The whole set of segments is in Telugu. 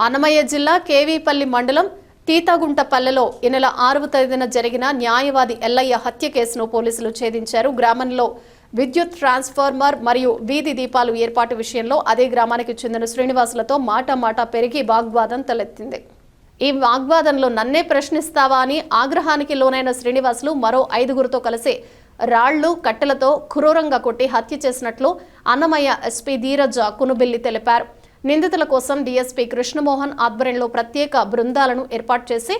అన్నమయ్య జిల్లా కేవీపల్లి మండలం తీతగుంటపల్లెలో ఈ నెల 6వ తేదీన జరిగిన న్యాయవాది ఎల్లయ్య హత్య కేసును పోలీసులు ఛేదించారు. గ్రామంలో విద్యుత్ ట్రాన్స్ఫార్మర్ మరియు వీధి దీపాలు ఏర్పాటు విషయంలో అదే గ్రామానికి చెందిన శ్రీనివాసులతో మాట పెరిగి వాగ్వాదం తలెత్తింది. ఈ వాగ్వాదంలో నన్నే ప్రశ్నిస్తావా అని ఆగ్రహానికి లోనైన శ్రీనివాసులు మరో 5గురితో కలిసి రాళ్లు కట్టెలతో క్రూరంగా కొట్టి హత్య చేసినట్లు అన్నమయ్య ఎస్పీ ధీరజ్ కునుబిల్లి తెలిపారు. నిందితుల కోసం డీఎస్పీ కృష్ణమోహన్ ఆధ్వర్యంలో ప్రత్యేక బృందాలను ఏర్పాటు చేసి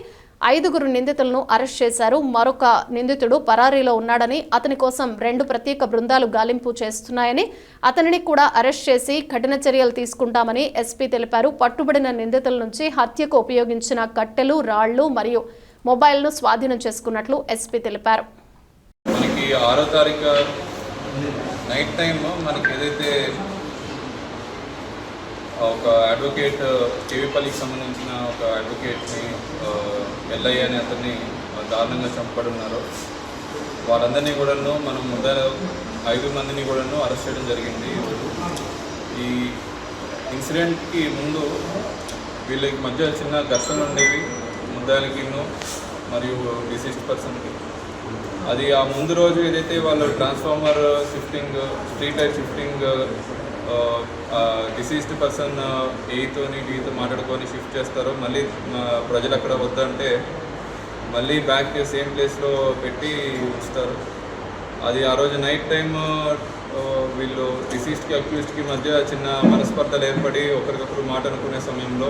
5గురు నిందితులను అరెస్ట్ చేశారు. మరొక నిందితుడు పరారీలో ఉన్నాడని, అతని కోసం 2 ప్రత్యేక బృందాలు గాలింపు చేస్తున్నాయని, అతనిని కూడా అరెస్ట్ చేసి కఠిన చర్యలు తీసుకుంటామని ఎస్పీ తెలిపారు. పట్టుబడిన నిందితుల నుంచి హత్యకు ఉపయోగించిన కట్టెలు, రాళ్లు మరియు మొబైల్ను స్వాధీనం చేసుకున్నట్లు ఎస్పీ తెలిపారు. మనకి 6వ తారీఖు నైట్ టైం మనకి ఏదైతే ఒక అడ్వకేట్ కేవీపల్లికి సంబంధించిన ఒక అడ్వకేట్ని ఎల్లయ్య అనే అతన్ని దారుణంగా చంపబడున్నారు. వాళ్ళందరినీ కూడాను మనం ముందర 5 మందిని కూడాను అరెస్ట్ చేయడం జరిగింది. ఈ ఇన్సిడెంట్కి ముందు వీళ్ళకి మధ్య చిన్న ఘర్షణ ఉండేవి ముద్దాయిలకి మరియు డిసీజ్డ్ పర్సన్కి. అది ఆ ముందు రోజు ఏదైతే వాళ్ళు transformer shifting, street light shifting deceased person ఏతోని వీతో మాట్లాడుకొని షిఫ్ట్ చేస్తారో, మళ్ళీ ప్రజలు అక్కడ వద్దంటే మళ్ళీ బ్యాక్ సేమ్ ప్లేస్లో పెట్టి ఉంచుతారు. అది ఆ రోజు నైట్ టైం వీళ్ళు డిసీజ్డ్కి అక్యూజ్డ్కి మధ్య చిన్న మనస్పర్ధలు ఏర్పడి ఒకరికొకరు మాట అనుకునే సమయంలో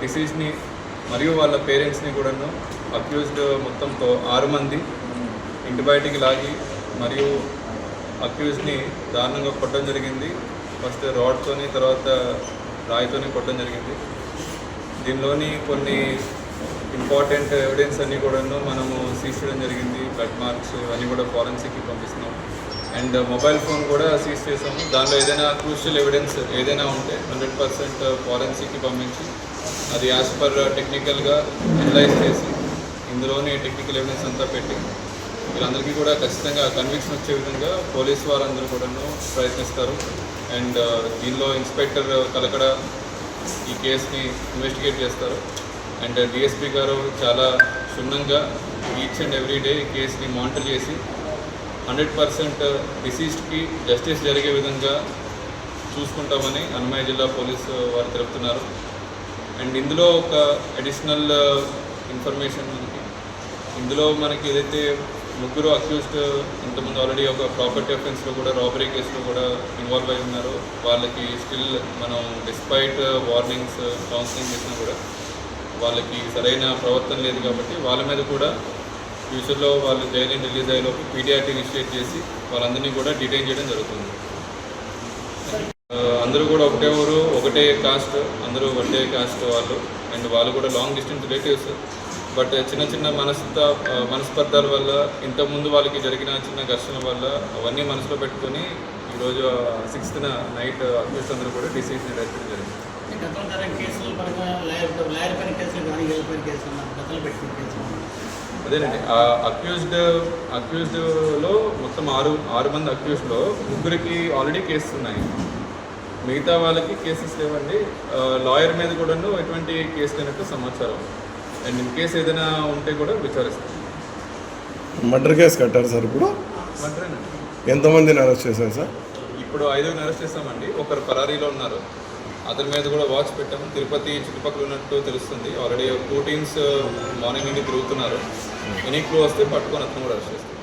డిసీజ్ని మరియు వాళ్ళ పేరెంట్స్ని కూడాను అక్యూజ్డ్ మొత్తంతో 6 మంది ఇంటి బయటికి లాగి మరియు అక్యూజ్ని దారుణంగా కొట్టడం జరిగింది. ఫస్ట్ రాడ్తోని, తర్వాత రాయితోని కొట్టడం జరిగింది. దీనిలోని కొన్ని ఇంపార్టెంట్ ఎవిడెన్స్ అన్నీ కూడాను మనము సీజ్ చేయడం జరిగింది. బ్లడ్ మార్క్స్ అన్నీ కూడా ఫారెన్సిక్కి పంపిస్తున్నాం. అండ్ మొబైల్ ఫోన్ కూడా సీజ్ చేసాము. దానిలో ఏదైనా క్రూషియల్ ఎవిడెన్స్ ఏదైనా ఉంటే 100% ఫారెన్సిక్కి పంపించి అది యాజ్ పర్ టెక్నికల్గా అనలైజ్ చేసి ఇందులోని టెక్నికల్ ఎవిడెన్స్ అంతా పెట్టి వీళ్ళందరికీ కూడా ఖచ్చితంగా కన్విక్షన్ వచ్చే విధంగా పోలీసు వారందరూ కూడాను ప్రయత్నిస్తారు. అండ్ దీనిలో ఇన్స్పెక్టర్ కలకడ ఈ కేసుని ఇన్వెస్టిగేట్ చేస్తారు. అండ్ డిఎస్పీ గారు చాలా క్షుణ్ణంగా ఈచ్ అండ్ ఎవ్రీ డే ఈ కేసుని మానిటర్ చేసి 100% డిసీజ్డ్కి జస్టిస్ జరిగే విధంగా చూసుకుంటామని అన్నమయ్య జిల్లా పోలీసు వారు తెలుపుతున్నారు. అండ్ ఇందులో ఒక అడిషనల్ ఇన్ఫర్మేషన్ ఇందులో మనకి ఏదైతే 3 అక్యూజ్డ్ ఇంతకుముందు ఆల్రెడీ ఒక ప్రాపర్టీ అఫెన్స్లో కూడా రాబరీ కేసులో కూడా ఇన్వాల్వ్ అయి ఉన్నారు. వాళ్ళకి స్టిల్ మనం డిస్పైట్ వార్నింగ్స్ కౌన్సిలింగ్ చేసినా కూడా వాళ్ళకి సరైన ప్రవర్తన లేదు కాబట్టి వాళ్ళ మీద కూడా ఫ్యూచర్లో వాళ్ళు జైలు రిలీజ్ అయ్యేలోపు పీడియాటీ ఇనిషియేట్ చేసి వాళ్ళందరినీ కూడా డిటైన్ చేయడం జరుగుతుంది. అందరూ కూడా ఒకటే ఊరు, ఒకటే కాస్ట్, అందరూ ఒకటే కాస్ట్ వాళ్ళు. అండ్ వాళ్ళు కూడా లాంగ్ డిస్టెన్స్ రిలేటివ్స్. బట్ చిన్న మనస్పర్ధాల వల్ల ఇంతకుముందు వాళ్ళకి జరిగిన చిన్న ఘర్షణ వల్ల అవన్నీ మనసులో పెట్టుకొని ఈరోజు 6th నైట్ అక్యూజ్డ్ అందరూ కూడా డిసీజ్ని అరెస్ట్ చేయడం జరిగింది. అదేనండి, అక్యూజ్డ్లో మొత్తం 6 మంది అక్యూజ్డ్లో 3కి ఆల్రెడీ కేసెస్ ఉన్నాయి. మిగతా వాళ్ళకి కేసెస్ లేవండి. లాయర్ మీద కూడాను ఎటువంటి కేసు లేనట్టు సమాచారం. అండ్ ఇన్ కేసు ఏదైనా ఉంటే కూడా విచారిస్తాం. మర్డర్ కేసు కట్టారు సార్? ఇప్పుడు మర్డరేనండి. ఎంతమందిని అరెస్ట్ చేశారు సార్? ఇప్పుడు 5గురిని అరెస్ట్ చేస్తామండి. ఒకరు పరారీలో ఉన్నారు. అతని మీద కూడా వాచ్ పెట్టాము. తిరుపతి చుట్టుపక్కల ఉన్నట్టు తెలుస్తుంది. ఆల్రెడీ 2 టీమ్స్ మార్నింగ్ నుండి తిరుగుతున్నారు. ఎనీ క్లూ వస్తే పట్టుకొని అతను కూడా అరెస్ట్ చేస్తాం.